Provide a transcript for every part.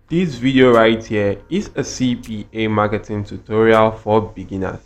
This video right here is a CPA marketing tutorial for beginners.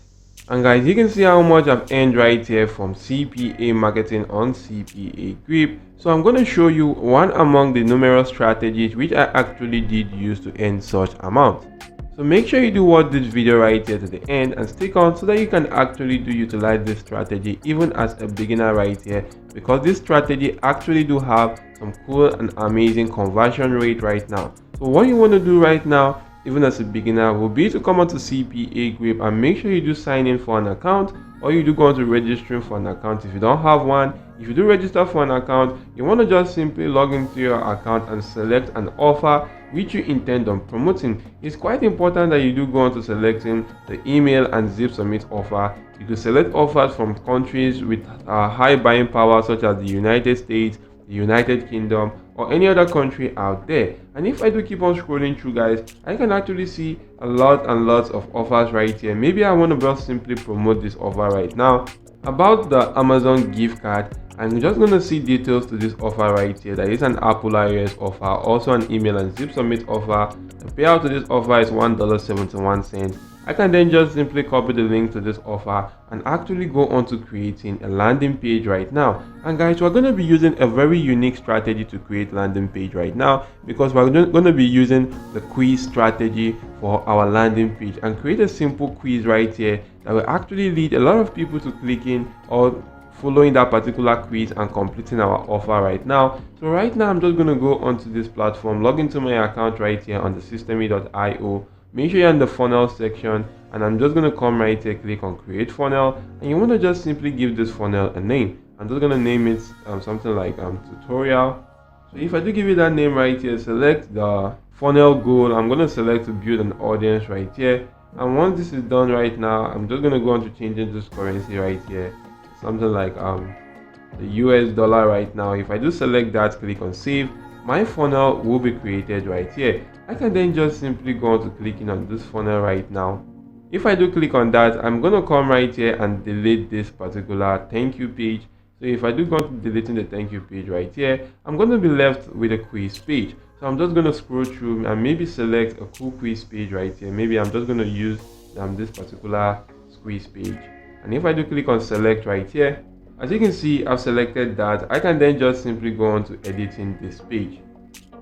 And guys, you can see how much I've earned right here from CPA marketing on CPAGrip. So I'm going to show you one among the numerous strategies which I actually did use to earn such amount. So make sure you do watch this video right here to the end and stick on so that you can actually utilize this strategy even as a beginner right here, because this strategy actually do have some cool and amazing conversion rate right now. So what you want to do right now, even as a beginner, will be to come onto CPAGrip and make sure you do sign in for an account, or you do go on to registering for an account if you don't have one. If you do register for an account, you want to just simply log into your account and select an offer which you intend on promoting. It's quite important that you do go on to selecting the email and zip submit offer. You could select offers from countries with high buying power such as the United States, the United Kingdom, or any other country out there. And if I do keep on scrolling through, guys, I can actually see a lot and lots of offers right here. Maybe I want to just simply promote this offer right now. About the Amazon gift card, I'm just going to see details to this offer right here. There is an Apple iOS offer, also an email and zip submit offer. The payout to this offer is $1.71. I can then just simply copy the link to this offer and actually go on to creating a landing page right now. And guys, we're going to be using a very unique strategy to create landing page right now, because we're going to be using the quiz strategy for our landing page and create a simple quiz right here that will actually lead a lot of people to clicking or following that particular quiz and completing our offer right now. So right now I'm just going to go onto this platform, log into my account right here on the systeme.io. Make sure you're in the funnel section, and I'm just going to come right here, click on create funnel, and you want to just simply give this funnel a name. I'm just going to name it something like tutorial. So if I do give you that name right here, select the funnel goal. I'm going to select to build an audience right here, and once this is done right now, I'm just going to go on to changing this currency right here, something like the US dollar right now. If I do select that, click on save, my funnel will be created right here. I can then just simply go on to clicking on this funnel right now. If I do click on that, I'm going to come right here and delete this particular thank you page. So if I do go to deleting the thank you page right here, I'm going to be left with a quiz page. So I'm just going to scroll through and maybe select a cool quiz page right here. Maybe I'm just going to use this particular quiz page. And if I do click on select right here, as you can see, I've selected that. I can then just simply go on to editing this page.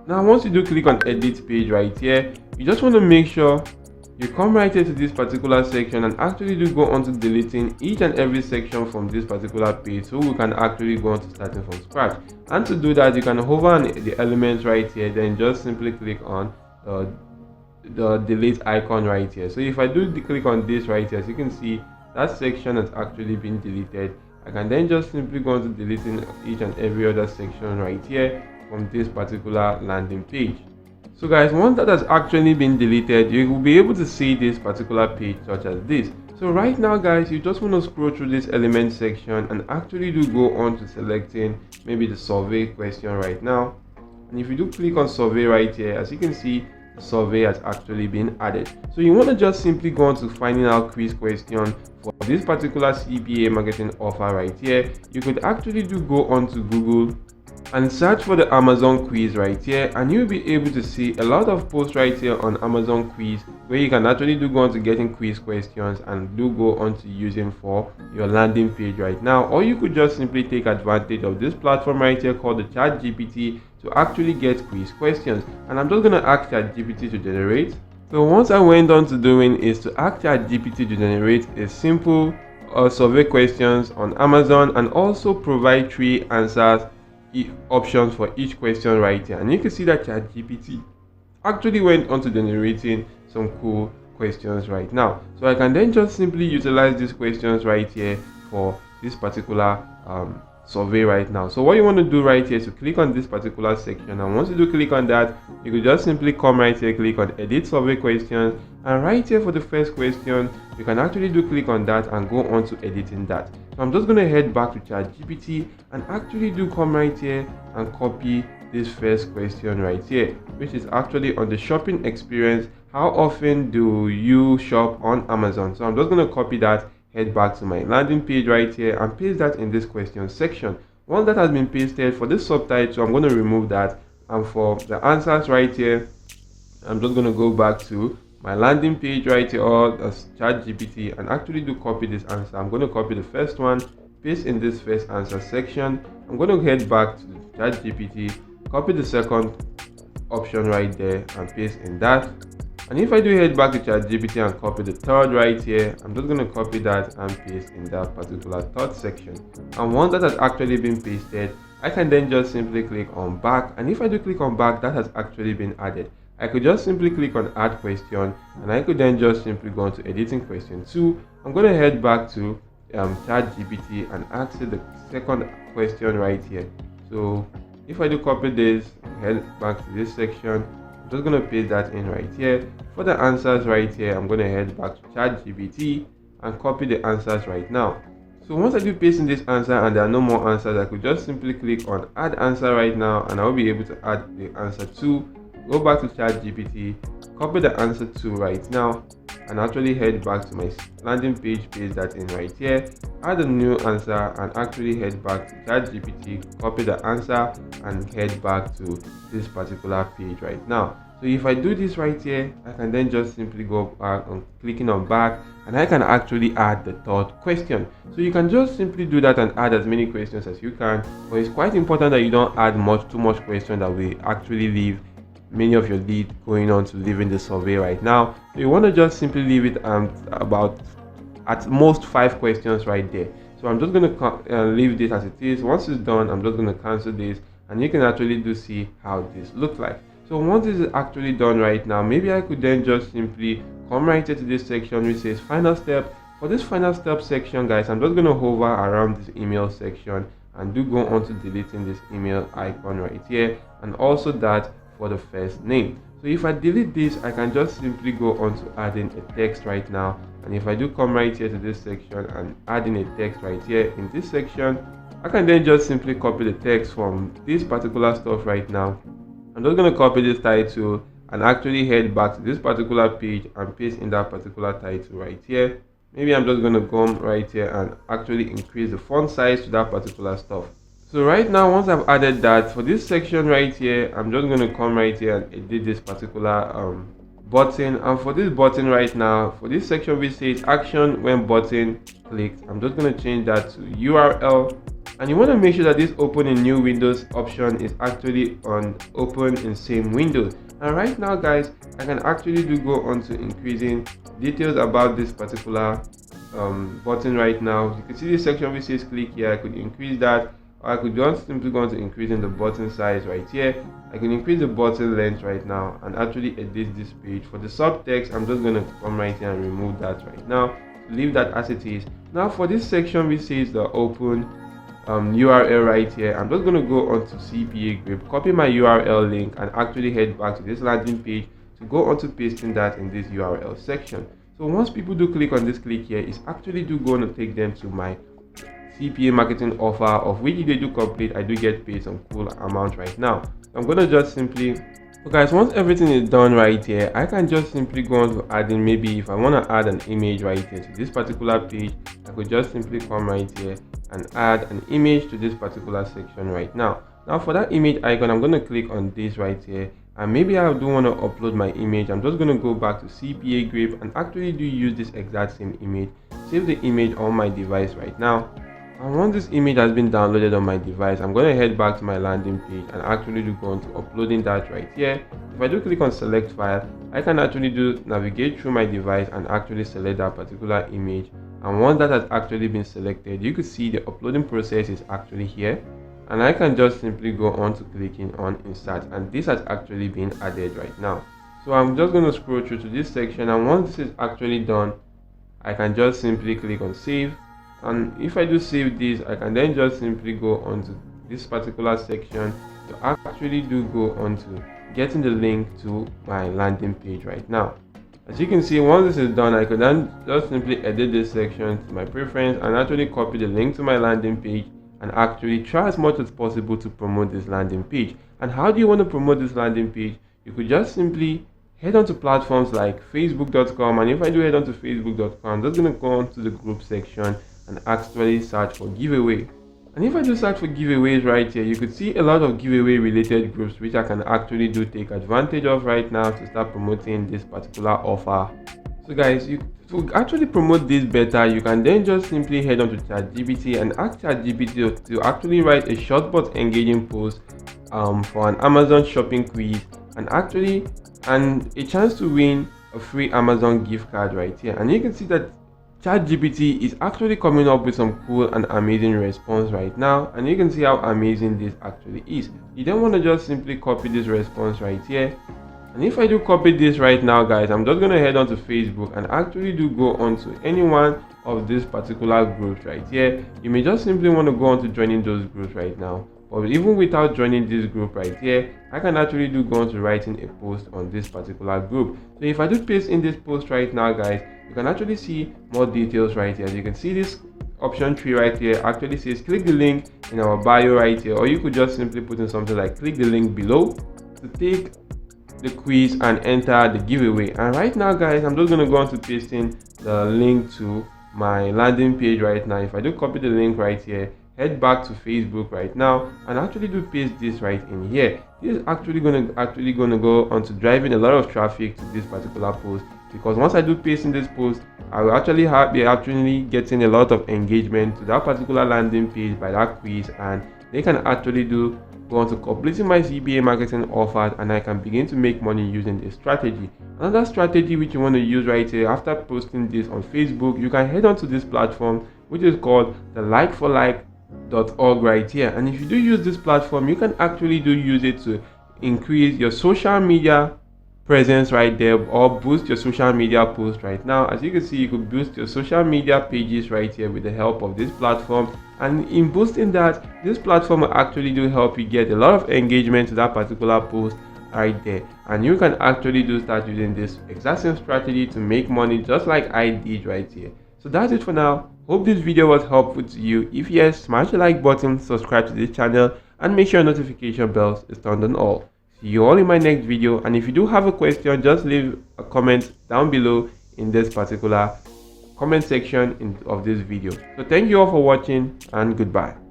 Now once you do click on edit page right here, you just want to make sure you come right here to this particular section and actually do go on to deleting each and every section from this particular page, so we can actually go on to starting from scratch. And to do that, you can hover on the elements right here, then just simply click on the delete icon right here. So if I do click on this right here, as you can see, that section has actually been deleted. I can then just simply go on to deleting each and every other section right here from this particular landing page. So guys, once that has actually been deleted, you will be able to see this particular page such as this. So right now guys, you just want to scroll through this element section and actually do go on to selecting maybe the survey question right now. And if you do click on survey right here, as you can see, the survey has actually been added. So you want to just simply go on to finding out quiz question for this particular CPA marketing offer right here. You could actually do go on to Google and search for the Amazon quiz right here, and you'll be able to see a lot of posts right here on Amazon quiz where you can actually do go on to getting quiz questions and do go on to using for your landing page right now. Or you could just simply take advantage of this platform right here called the ChatGPT to actually get quiz questions. And I'm just going to ask ChatGPT to generate. So once I went on to doing is to ask ChatGPT to generate a simple survey questions on Amazon, and also provide 3 answers options for each question right here. And you can see that ChatGPT actually went on to generating some cool questions right now. So I can then just simply utilize these questions right here for this particular survey right now. So what you want to do right here is to click on this particular section, and once you do click on that, you could just simply come right here, click on edit survey questions, and right here for the first question, you can actually do click on that and go on to editing that. So I'm just going to head back to ChatGPT and actually do come right here and copy this first question right here, which is actually on the shopping experience. How often do you shop on Amazon? So I'm just going to copy that, head back to my landing page right here, and paste that in this question section. Once that has been pasted, for this subtitle, I'm going to remove that, and for the answers right here, I'm just going to go back to my landing page right here, or ChatGPT, and actually do copy this answer. I'm going to copy the first one, paste in this first answer section. I'm going to head back to ChatGPT, copy the second option right there and paste in that. And if I do head back to ChatGPT and copy the third right here, I'm just going to copy that and paste in that particular third section. And once that has actually been pasted, I can then just simply click on back. And if I do click on back, that has actually been added. I could just simply click on add question, and I could then just simply go into editing question 2. I'm going to head back to ChatGPT and ask it the second question right here. So if I do copy this, head back to this section, I'm just going to paste that in right here. For the answers right here, I'm going to head back to ChatGPT and copy the answers right now. So once I do paste in this answer and there are no more answers, I could just simply click on add answer right now, and I'll be able to add the answer 2. Go back to ChatGPT, copy the answer 2 right now, and actually head back to my landing page, paste that in right here, add a new answer, and actually head back to ChatGPT, copy the answer, and head back to this particular page right now. So if I do this right here, I can then just simply go back on clicking on back, and I can actually add the third question. So you can just simply do that and add as many questions as you can, but it's quite important that you don't add too much question that will actually leave many of your lead going on to leaving the survey right now. So you want to just simply leave it about at most 5 questions right there. So I'm just going to leave this as it is. Once it's done, I'm just going to cancel this, and you can actually do see how this looks like. So once this is actually done right now, maybe I could then just simply come right here to this section which says final step. For this final step section, guys, I'm just going to hover around this email section and do go on to deleting this email icon right here, and also that for the first name. So if I delete this, I can just simply go on to adding a text right now. And if I do come right here to this section and adding a text right here in this section, I can then just simply copy the text from this particular stuff right now. I'm just going to copy this title and actually head back to this particular page and paste in that particular title right here. Maybe I'm just going to come right here and actually increase the font size to that particular stuff. So right now, once I've added that, for this section right here, I'm just going to come right here and edit this particular button. And for this button right now, for this section which says action when button clicked, I'm just going to change that to URL. And you want to make sure that this open in new windows option is actually on open in same window. And right now, guys, I can actually go on to increasing details about this particular button right now. You can see this section which says click here. I could increase that, or I could just simply go on to increasing the button size right here. I can increase the button length right now and actually edit this page. For the subtext, I'm just going to come right here and remove that right now. Leave that as it is. Now for this section which says the open URL right here, I'm just going to go on to CPAGrip, copy my URL link, and actually head back to this landing page to go on to pasting that in this URL section. So once people do click on this click here, it's actually going to take them to my CPA marketing offer, of which if they do complete, I do get paid some cool amount right now. So I'm going to just simply, so guys, once everything is done right here, I can just simply go on to adding, maybe if I want to add an image right here to this particular page, I could just simply come right here and add an image to this particular section right now. Now for that image icon, I'm going to click on this right here, and maybe I do want to upload my image. I'm just going to go back to CPAGrip and actually do use this exact same image, save the image on my device right now. And once this image has been downloaded on my device, I'm going to head back to my landing page and actually go on to uploading that right here. If I do click on select file, I can actually navigate through my device and actually select that particular image. And once that has actually been selected, you can see the uploading process is actually here, and I can just simply go on to clicking on insert, and this has actually been added right now. So I'm just going to scroll through to this section, and once this is actually done, I can just simply click on save. And if I do save this, I can then just simply go on to this particular section to actually go on to getting the link to my landing page right now. As you can see, once this is done, I could then just simply edit this section to my preference and actually copy the link to my landing page and actually try as much as possible to promote this landing page. And how do you want to promote this landing page? You could just simply head on to platforms like facebook.com, and if I do head on to facebook.com, I'm just going to go on to the group section and actually search for giveaway. And if I do search for giveaways right here, you could see a lot of giveaway related groups which I can actually do take advantage of right now to start promoting this particular offer. So guys, to actually promote this better, you can then just simply head on to ChatGPT and ask ChatGPT to actually write a short but engaging post for an Amazon shopping quiz and a chance to win a free Amazon gift card right here. And you can see that ChatGPT is actually coming up with some cool and amazing response right now, and you can see how amazing this actually is. You don't want to just simply copy this response right here. And if I do copy this right now, guys, I'm just going to head on to Facebook and actually do go on to any one of these particular groups right here. You may just simply want to go on to joining those groups right now. But even without joining this group right here, I can actually do go on to writing a post on this particular group. So if I do paste in this post right now, guys, you can actually see more details right here. As you can see, this option 3 right here actually says click the link in our bio right here, or you could just simply put in something like click the link below to take the quiz and enter the giveaway. And right now, guys, I'm just going to go on to pasting the link to my landing page right now. If I do copy the link right here, head back to Facebook right now and actually do paste this right in here. This is actually going to go on to driving a lot of traffic to this particular post, because once I do paste in this post, I will actually be actually getting a lot of engagement to that particular landing page by that quiz, and they can actually go on to completing my CPA marketing offers, and I can begin to make money using this strategy. Another strategy which you want to use right here after posting this on Facebook, you can head on to this platform which is called the likeforlike.org right here. And if you do use this platform, you can actually use it to increase your social media presence right there, or boost your social media post right now. As you can see, you could boost your social media pages right here with the help of this platform, and in boosting that, this platform will actually do help you get a lot of engagement to that particular post right there, and you can actually start using this exact same strategy to make money just like I did right here. So that's it for now. Hope this video was helpful to you. If yes, smash the like button, subscribe to this channel, and make sure notification bells is turned on all. See you all in my next video, and if you do have a question, just leave a comment down below in this particular comment section of this video. So thank you all for watching, and goodbye.